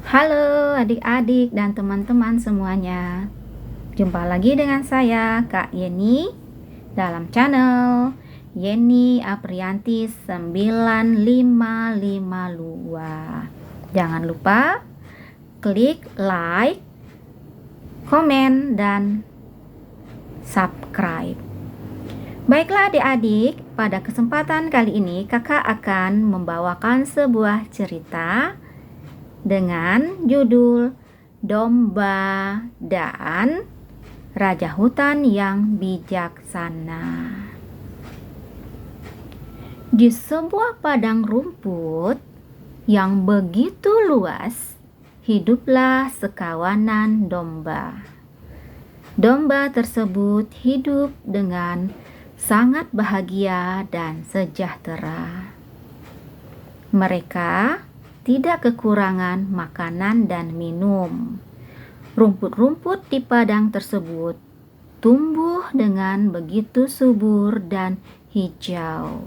Halo adik-adik dan teman-teman semuanya. Jumpa lagi dengan saya Kak Yeni dalam channel Yeni Aprianti 95552. Jangan lupa klik like, komen, dan subscribe. Baiklah adik-adik, pada kesempatan kali ini kakak akan membawakan sebuah cerita dengan judul Domba dan Raja Hutan yang Bijaksana. Di sebuah padang rumput yang begitu luas, hiduplah sekawanan domba. Domba tersebut hidup dengan sangat bahagia dan sejahtera. Mereka tidak kekurangan makanan dan minum. Rumput-rumput di padang tersebut tumbuh dengan begitu subur dan hijau,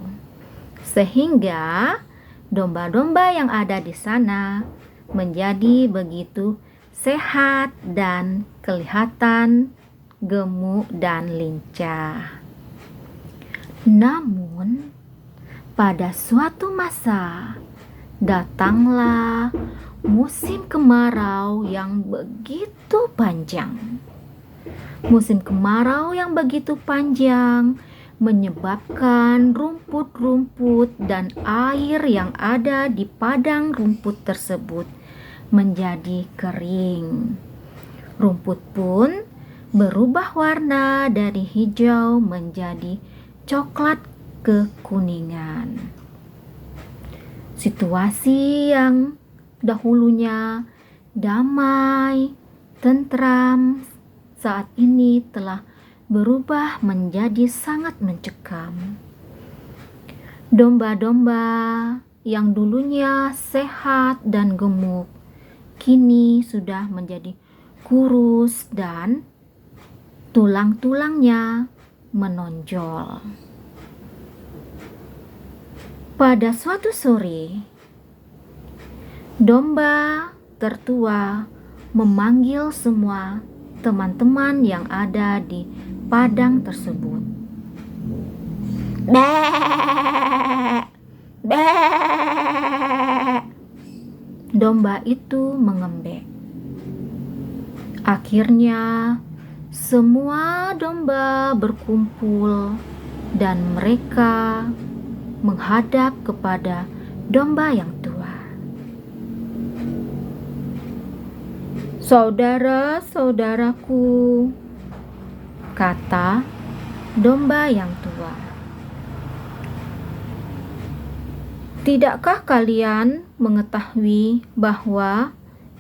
sehingga domba-domba yang ada di sana menjadi begitu sehat dan kelihatan gemuk dan lincah. Namun, pada suatu masa datanglah musim kemarau yang begitu panjang. Musim kemarau yang begitu panjang menyebabkan rumput-rumput dan air yang ada di padang rumput tersebut menjadi kering. Rumput pun berubah warna dari hijau menjadi coklat kekuningan. Situasi yang dahulunya damai, tentram, saat ini telah berubah menjadi sangat mencekam. Domba-domba yang dulunya sehat dan gemuk, kini sudah menjadi kurus dan tulang-tulangnya menonjol. Pada suatu sore, domba tertua memanggil semua teman-teman yang ada di padang tersebut. Bek, bek. Domba itu mengembek. Akhirnya, semua domba berkumpul dan mereka menghadap kepada domba yang tua. Saudara-saudaraku, kata domba yang tua, tidakkah kalian mengetahui bahwa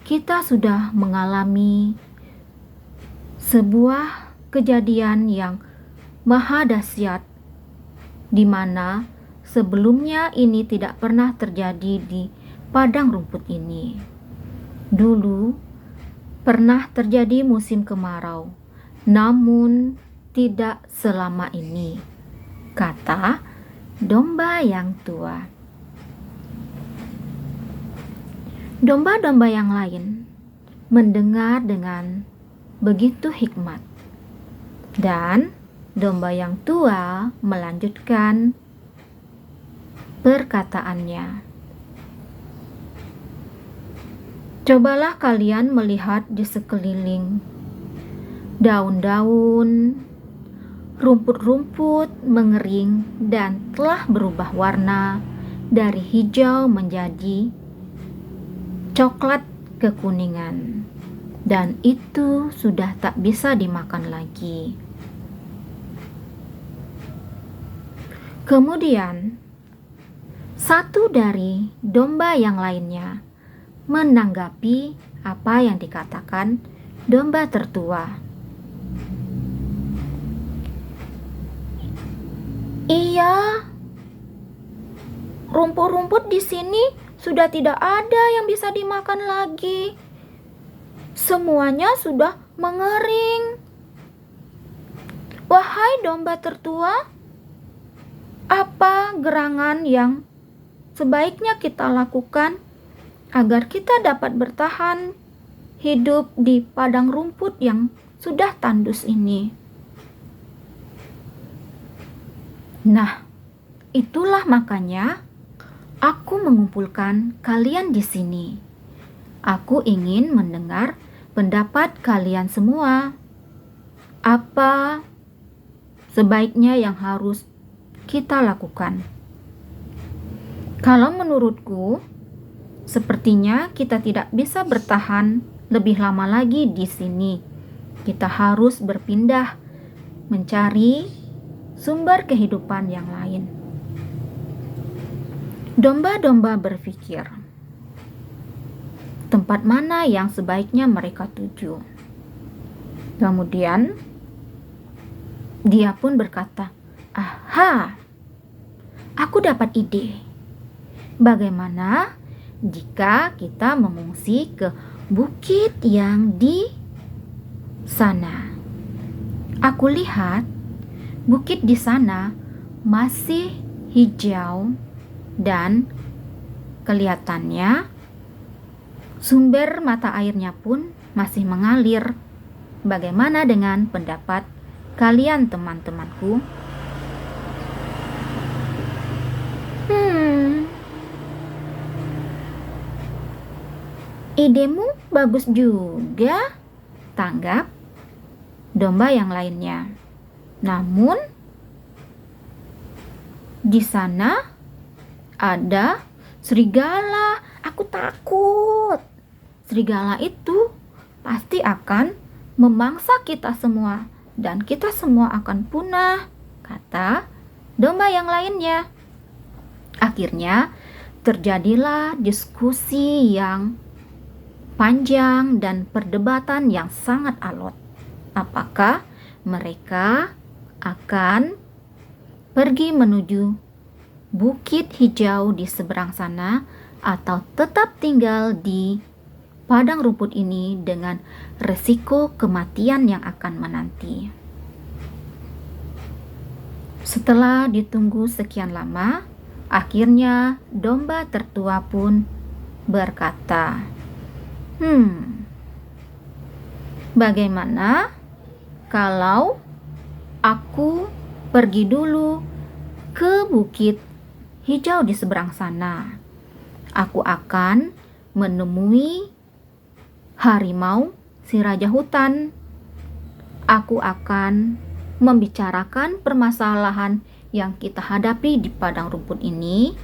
kita sudah mengalami sebuah kejadian yang maha dahsyat di mana sebelumnya ini tidak pernah terjadi di padang rumput ini. Dulu pernah terjadi musim kemarau, namun tidak selama ini, kata domba yang tua. Domba-domba yang lain mendengar dengan begitu hikmat, dan domba yang tua melanjutkan perkataannya. Cobalah kalian melihat di sekeliling. Daun-daun, rumput-rumput mengering dan telah berubah warna dari hijau menjadi coklat kekuningan, dan itu sudah tak bisa dimakan lagi. Kemudian, satu dari domba yang lainnya menanggapi apa yang dikatakan domba tertua. Iya, rumput-rumput di sini sudah tidak ada yang bisa dimakan lagi. Semuanya sudah mengering. Wahai domba tertua, apa gerangan yang sebaiknya kita lakukan agar kita dapat bertahan hidup di padang rumput yang sudah tandus ini. Nah, itulah makanya aku mengumpulkan kalian di sini. Aku ingin mendengar pendapat kalian semua. Apa sebaiknya yang harus kita lakukan? Kalau menurutku, sepertinya kita tidak bisa bertahan lebih lama lagi di sini. Kita harus berpindah mencari sumber kehidupan yang lain. Domba-domba berpikir, tempat mana yang sebaiknya mereka tuju? Kemudian, dia pun berkata, "Aha, aku dapat ide. Bagaimana jika kita mengungsi ke bukit yang di sana? Aku lihat bukit di sana masih hijau dan kelihatannya sumber mata airnya pun masih mengalir. Bagaimana dengan pendapat kalian, teman-temanku?" Idemu bagus juga, tanggap domba yang lainnya. Namun, di sana ada serigala. Aku takut. Serigala itu pasti akan memangsa kita semua dan kita semua akan punah, kata domba yang lainnya. Akhirnya terjadilah diskusi yang panjang dan perdebatan yang sangat alot. Apakah mereka akan pergi menuju bukit hijau di seberang sana atau tetap tinggal di padang rumput ini dengan resiko kematian yang akan menanti. Setelah ditunggu sekian lama, akhirnya domba tertua pun berkata, bagaimana kalau aku pergi dulu ke bukit hijau di seberang sana? Aku akan menemui harimau si raja hutan. Aku akan membicarakan permasalahan yang kita hadapi di padang rumput ini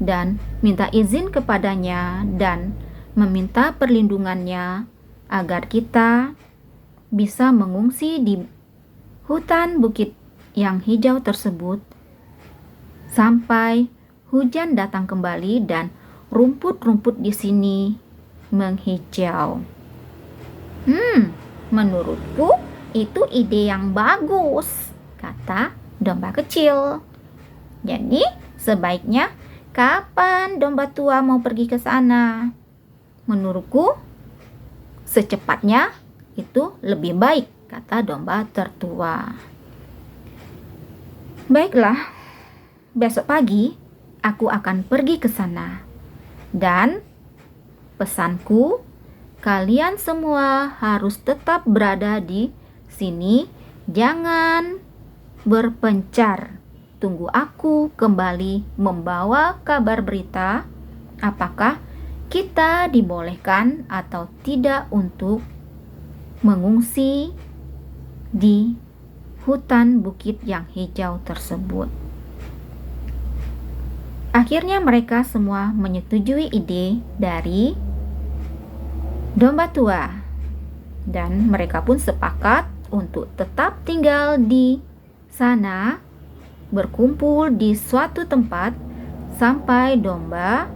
dan minta izin kepadanya dan meminta perlindungannya agar kita bisa mengungsi di hutan bukit yang hijau tersebut sampai hujan datang kembali dan rumput-rumput di sini menghijau. Menurutku itu ide yang bagus, kata domba kecil. Jadi sebaiknya kapan domba tua mau pergi ke sana? Menurutku secepatnya itu lebih baik, kata domba tertua. Baiklah, besok pagi aku akan pergi ke sana. Dan pesanku, kalian semua harus tetap berada di sini, jangan berpencar. Tunggu aku kembali membawa kabar berita apakah kita dibolehkan atau tidak untuk mengungsi di hutan bukit yang hijau tersebut. Akhirnya mereka semua menyetujui ide dari domba tua dan mereka pun sepakat untuk tetap tinggal di sana, berkumpul di suatu tempat sampai domba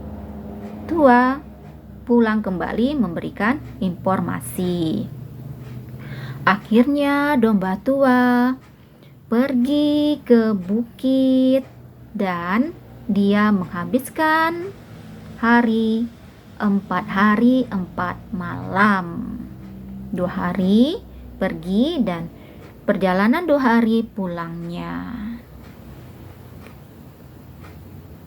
tua pulang kembali memberikan informasi. Akhirnya domba tua pergi ke bukit dan dia menghabiskan 4 hari 4 malam. 2 hari pergi dan perjalanan 2 hari pulangnya.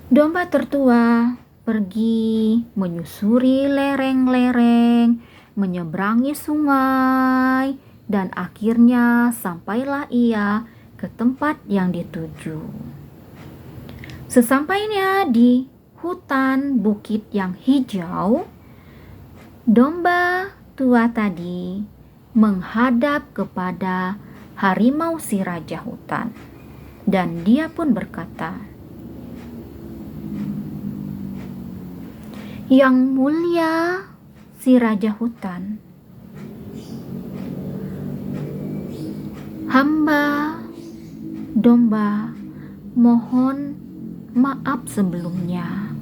Domba tertua pergi menyusuri lereng-lereng, menyeberangi sungai, dan akhirnya sampailah ia ke tempat yang dituju. Sesampainya di hutan bukit yang hijau, domba tua tadi menghadap kepada harimau si raja hutan, dan dia pun berkata, "Yang mulia si raja hutan, hamba domba mohon maaf sebelumnya.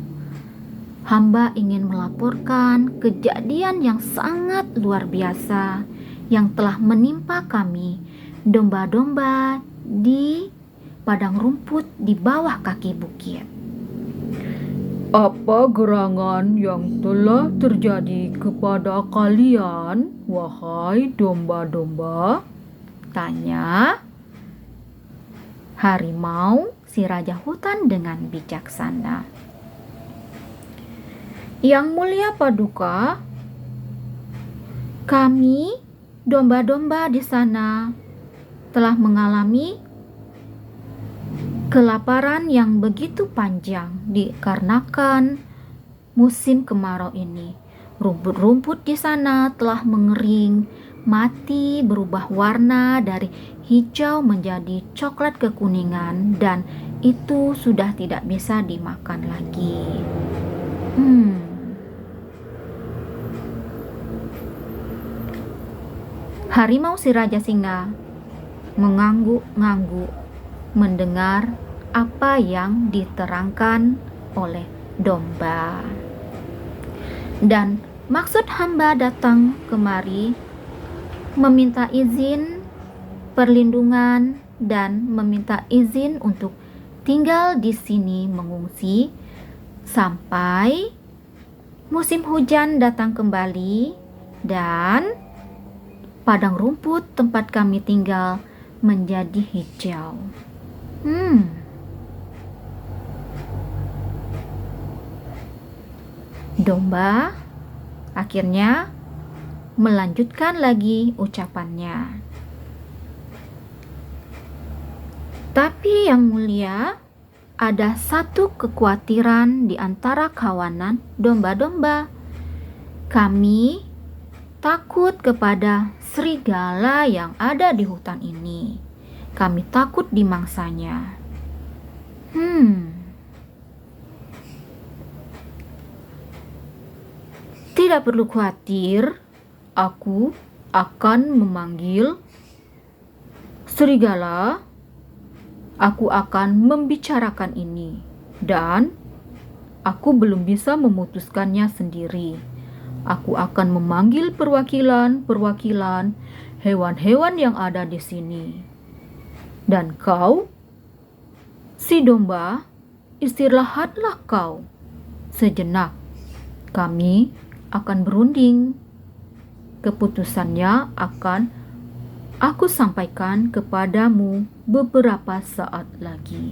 Hamba ingin melaporkan kejadian yang sangat luar biasa yang telah menimpa kami, domba-domba di padang rumput di bawah kaki bukit." Apa gerangan yang telah terjadi kepada kalian, wahai domba-domba? Tanya harimau si raja hutan dengan bijaksana. "Yang mulia Paduka, kami domba-domba di sana telah mengalami kelaparan yang begitu panjang dikarenakan musim kemarau ini. Rumput-rumput di sana telah mengering, mati, berubah warna dari hijau menjadi coklat kekuningan, dan itu sudah tidak bisa dimakan lagi." Harimau si raja singa mengangguk-ngangguk mendengar apa yang diterangkan oleh domba. "Dan maksud hamba datang kemari meminta izin perlindungan dan meminta izin untuk tinggal di sini mengungsi sampai musim hujan datang kembali dan padang rumput tempat kami tinggal menjadi hijau." Domba akhirnya melanjutkan lagi ucapannya. "Tapi yang mulia, ada satu kekhawatiran di antara kawanan domba-domba. Kami takut kepada serigala yang ada di hutan ini. Kami takut dimangsanya." "Tidak perlu khawatir, aku akan memanggil serigala. Aku akan membicarakan ini, dan aku belum bisa memutuskannya sendiri. Aku akan memanggil perwakilan hewan-hewan yang ada di sini. Dan kau, si domba, istirahatlah kau sejenak. Kami akan berunding. Keputusannya akan aku sampaikan kepadamu beberapa saat lagi."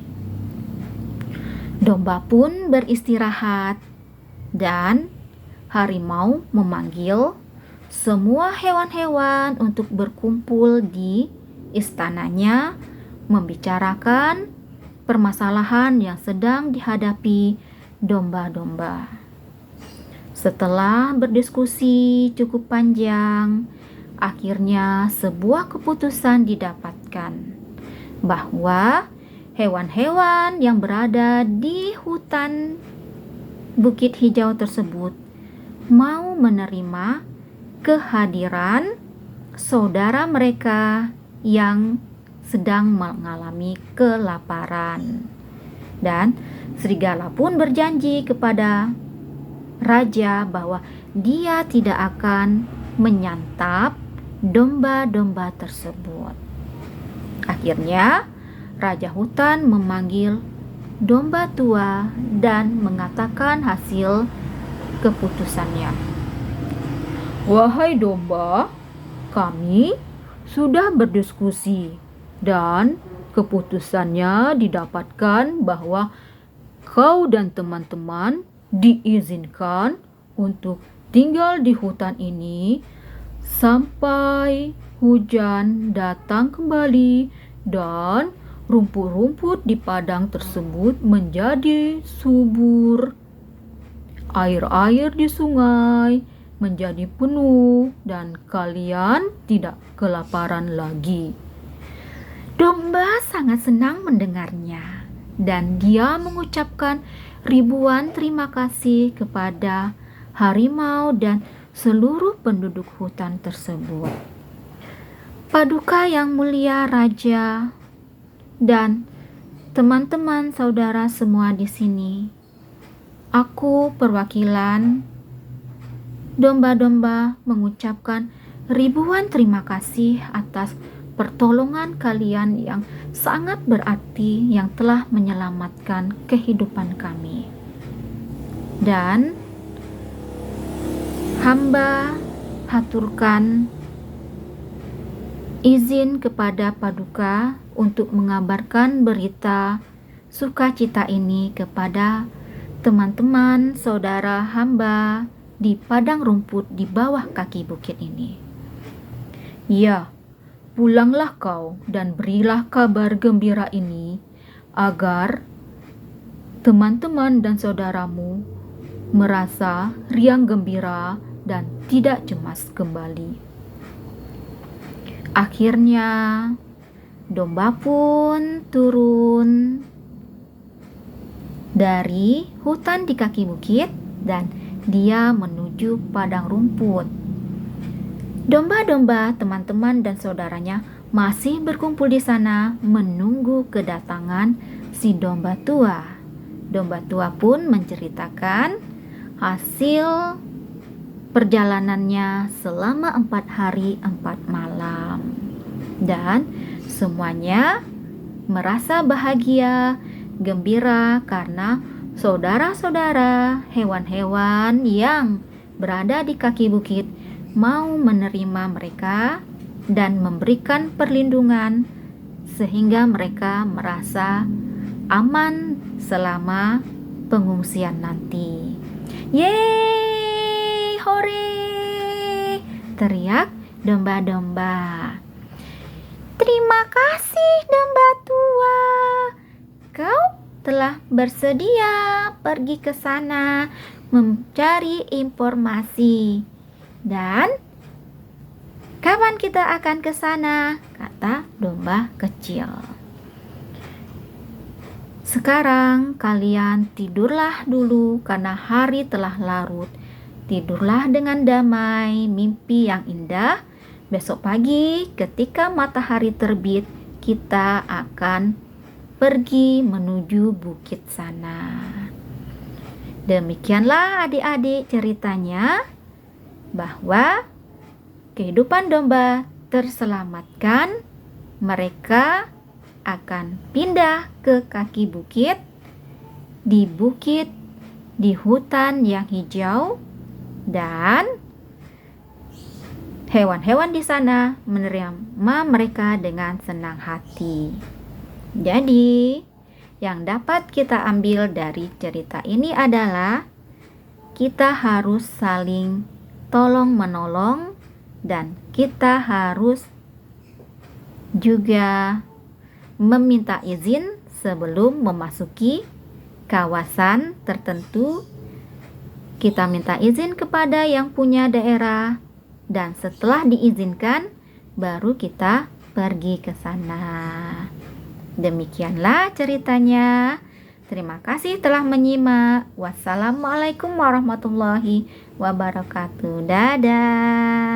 Domba pun beristirahat, dan harimau memanggil semua hewan-hewan untuk berkumpul di istananya, membicarakan permasalahan yang sedang dihadapi domba-domba. Setelah berdiskusi cukup panjang, akhirnya sebuah keputusan didapatkan bahwa hewan-hewan yang berada di hutan bukit hijau tersebut mau menerima kehadiran saudara mereka yang sedang mengalami kelaparan. Dan serigala pun berjanji kepada raja bahwa dia tidak akan menyantap domba-domba tersebut. Akhirnya raja hutan memanggil domba tua dan mengatakan hasil keputusannya. Wahai domba, kami sudah berdiskusi dan keputusannya didapatkan bahwa kau dan teman-teman diizinkan untuk tinggal di hutan ini sampai hujan datang kembali dan rumput-rumput di padang tersebut menjadi subur. Air-air di sungai menjadi penuh dan kalian tidak kelaparan lagi. Domba sangat senang mendengarnya, dan dia mengucapkan ribuan terima kasih kepada harimau dan seluruh penduduk hutan tersebut. Paduka yang mulia raja dan teman-teman saudara semua di sini, aku perwakilan domba-domba mengucapkan ribuan terima kasih atas pertolongan kalian yang sangat berarti yang telah menyelamatkan kehidupan kami. Dan hamba haturkan izin kepada Paduka untuk mengabarkan berita sukacita ini kepada teman-teman saudara hamba di padang rumput di bawah kaki bukit ini. Ya, pulanglah kau dan berilah kabar gembira ini agar teman-teman dan saudaramu merasa riang gembira dan tidak cemas kembali. Akhirnya domba pun turun dari hutan di kaki bukit dan dia menuju padang rumput. Domba-domba teman-teman dan saudaranya masih berkumpul di sana menunggu kedatangan si domba tua. Domba tua pun menceritakan hasil perjalanannya selama 4 hari 4 malam. Dan semuanya merasa bahagia, gembira karena saudara-saudara hewan-hewan yang berada di kaki bukit mau menerima mereka dan memberikan perlindungan sehingga mereka merasa aman selama pengungsian nanti. Yeay, hore! Teriak domba-domba. Terima kasih domba tua. Kau telah bersedia pergi ke sana mencari informasi. Dan kapan kita akan ke sana? Kata domba kecil. Sekarang kalian tidurlah dulu karena hari telah larut. Tidurlah dengan damai, mimpi yang indah. Besok pagi ketika matahari terbit, kita akan pergi menuju bukit sana. Demikianlah adik-adik ceritanya, bahwa kehidupan domba terselamatkan. Mereka akan pindah ke kaki bukit, di hutan yang hijau, dan hewan-hewan di sana menerima mereka dengan senang hati. Jadi, yang dapat kita ambil dari cerita ini adalah kita harus saling tolong-menolong dan kita harus juga meminta izin sebelum memasuki kawasan tertentu. Kita minta izin kepada yang punya daerah dan setelah diizinkan baru kita pergi ke sana. Demikianlah ceritanya. Terima kasih telah menyimak. Wassalamualaikum warahmatullahi wabarakatuh. Dadah.